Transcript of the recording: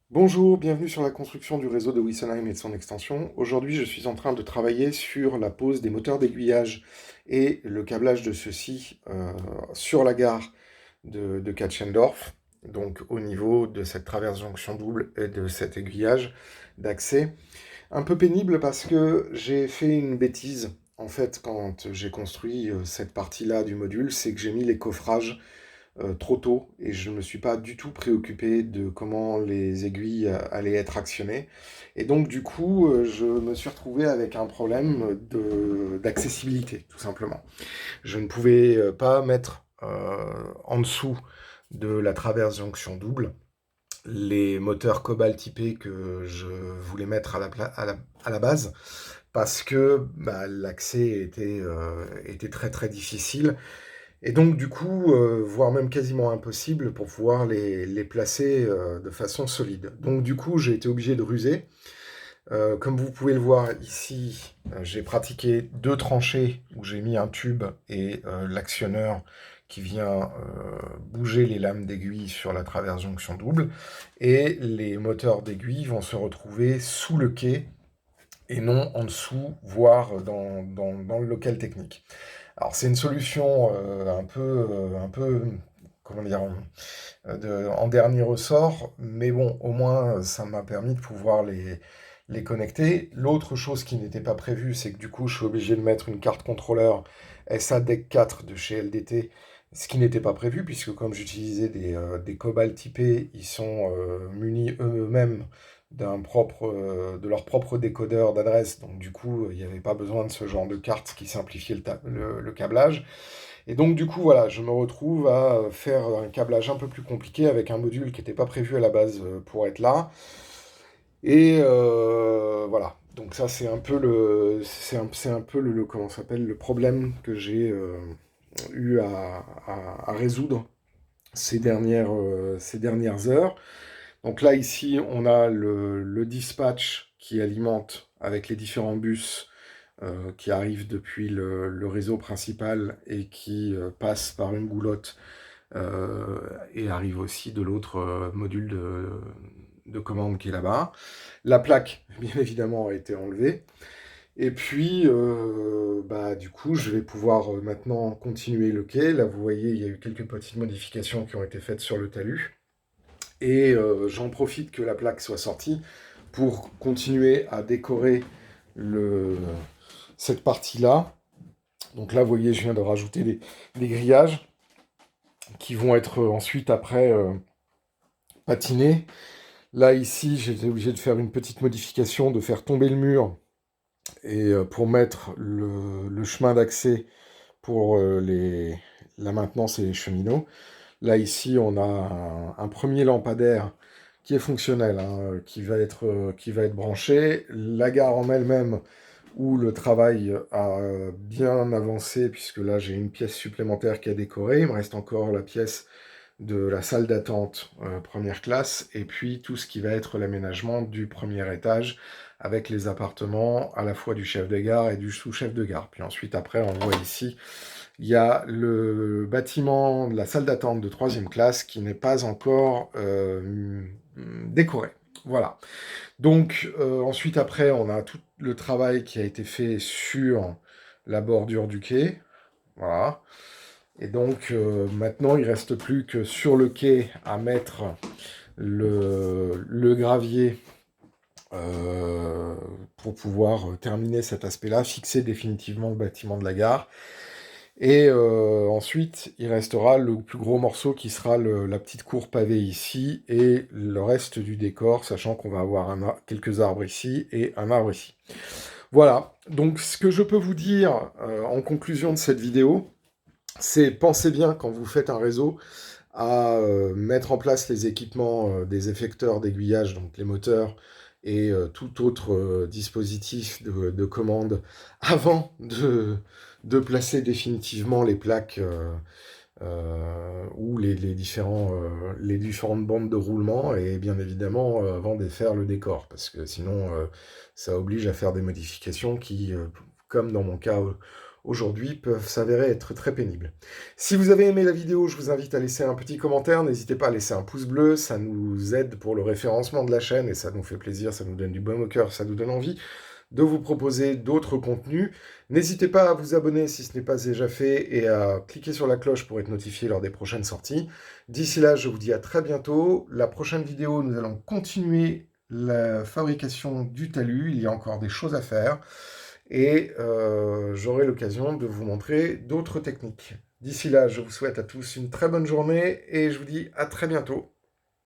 Bonjour, bienvenue sur la construction du réseau de Wessenheim et de son extension. Aujourd'hui, je suis en train de travailler sur la pose des moteurs d'aiguillage et le câblage de ceux-ci sur la gare de Katschendorf, donc au niveau de cette traverse jonction double et de cet aiguillage d'accès. Un peu pénible parce que j'ai fait une bêtise, en fait, quand j'ai construit cette partie-là du module, c'est que j'ai mis les coffrages trop tôt et je ne me suis pas du tout préoccupé de comment les aiguilles allaient être actionnées. Et donc du coup, je me suis retrouvé avec un problème d'accessibilité, tout simplement. Je ne pouvais pas mettre en dessous de la traverse jonction double les moteurs Cobalt typés que je voulais mettre à la base parce que bah, l'accès était très très difficile et donc, du coup, voire même quasiment impossible pour pouvoir les placer de façon solide. Donc, du coup, j'ai été obligé de ruser. Comme vous pouvez le voir ici, j'ai pratiqué deux tranchées où j'ai mis un tube et l'actionneur qui vient bouger les lames d'aiguille sur la traverse jonction double. Et les moteurs d'aiguille vont se retrouver sous le quai et non en dessous, voire dans le local technique. Alors c'est une solution un peu, comment dire, en dernier ressort, mais bon, au moins ça m'a permis de pouvoir les connecter. L'autre chose qui n'était pas prévue, c'est que du coup je suis obligé de mettre une carte contrôleur SADEC 4 de chez LDT, ce qui n'était pas prévu, puisque comme j'utilisais des Cobalt typés, ils sont munis eux-mêmes de leur propre décodeur d'adresse, donc du coup il n'y avait pas besoin de ce genre de carte qui simplifiait le câblage. Et donc du coup voilà, je me retrouve à faire un câblage un peu plus compliqué avec un module qui n'était pas prévu à la base pour être là. Et voilà, donc ça c'est un peu c'est un peu comment ça s'appelle, le problème que j'ai eu à résoudre ces dernières heures. Donc là, ici, on a le dispatch qui alimente avec les différents bus qui arrivent depuis le réseau principal et qui passent par une goulotte euh, et arrivent aussi de l'autre module de commande qui est là-bas. La plaque, bien évidemment, a été enlevée. Et puis, bah, du coup, je vais pouvoir maintenant continuer le quai. Là, vous voyez, il y a eu quelques petites modifications qui ont été faites sur le talus. Et j'en profite que la plaque soit sortie pour continuer à décorer le, cette partie-là. Donc là, vous voyez, je viens de rajouter des grillages qui vont être ensuite après patinés. Là, ici, j'étais obligé de faire une petite modification, de faire tomber le mur et pour mettre le chemin d'accès pour la maintenance et les cheminots. Là, ici, on a un premier lampadaire qui est fonctionnel, hein, qui va être branché. La gare en elle-même, où le travail a bien avancé, puisque là, j'ai une pièce supplémentaire qui a décoré. Il me reste encore la pièce de la salle d'attente première classe, et puis tout ce qui va être l'aménagement du premier étage, avec les appartements à la fois du chef de gare et du sous-chef de gare. Puis ensuite, après, on voit ici il y a le bâtiment de la salle d'attente de troisième classe qui n'est pas encore décoré. Voilà. Donc ensuite après, on a tout le travail qui a été fait sur la bordure du quai. Voilà. Et donc maintenant, il ne reste plus que sur le quai à mettre le gravier pour pouvoir terminer cet aspect-là, fixer définitivement le bâtiment de la gare. Et ensuite, il restera le plus gros morceau qui sera la petite cour pavée ici et le reste du décor, sachant qu'on va avoir quelques arbres ici et un arbre ici. Voilà, donc ce que je peux vous dire en conclusion de cette vidéo, c'est pensez bien quand vous faites un réseau à mettre en place les équipements des effecteurs d'aiguillage, donc les moteurs et tout autre dispositif de commande avant de placer définitivement les plaques ou les différentes bandes de roulement et bien évidemment avant de faire le décor parce que sinon ça oblige à faire des modifications qui, comme dans mon cas aujourd'hui peuvent s'avérer être très pénibles. Si vous avez aimé la vidéo, je vous invite à laisser un petit commentaire. N'hésitez pas à laisser un pouce bleu, ça nous aide pour le référencement de la chaîne et ça nous fait plaisir, ça nous donne du baume au cœur, ça nous donne envie de vous proposer d'autres contenus. N'hésitez pas à vous abonner si ce n'est pas déjà fait et à cliquer sur la cloche pour être notifié lors des prochaines sorties. D'ici là, je vous dis à très bientôt. La prochaine vidéo, nous allons continuer la fabrication du talus. Il y a encore des choses à faire et j'aurai l'occasion de vous montrer d'autres techniques. D'ici là, je vous souhaite à tous une très bonne journée et je vous dis à très bientôt.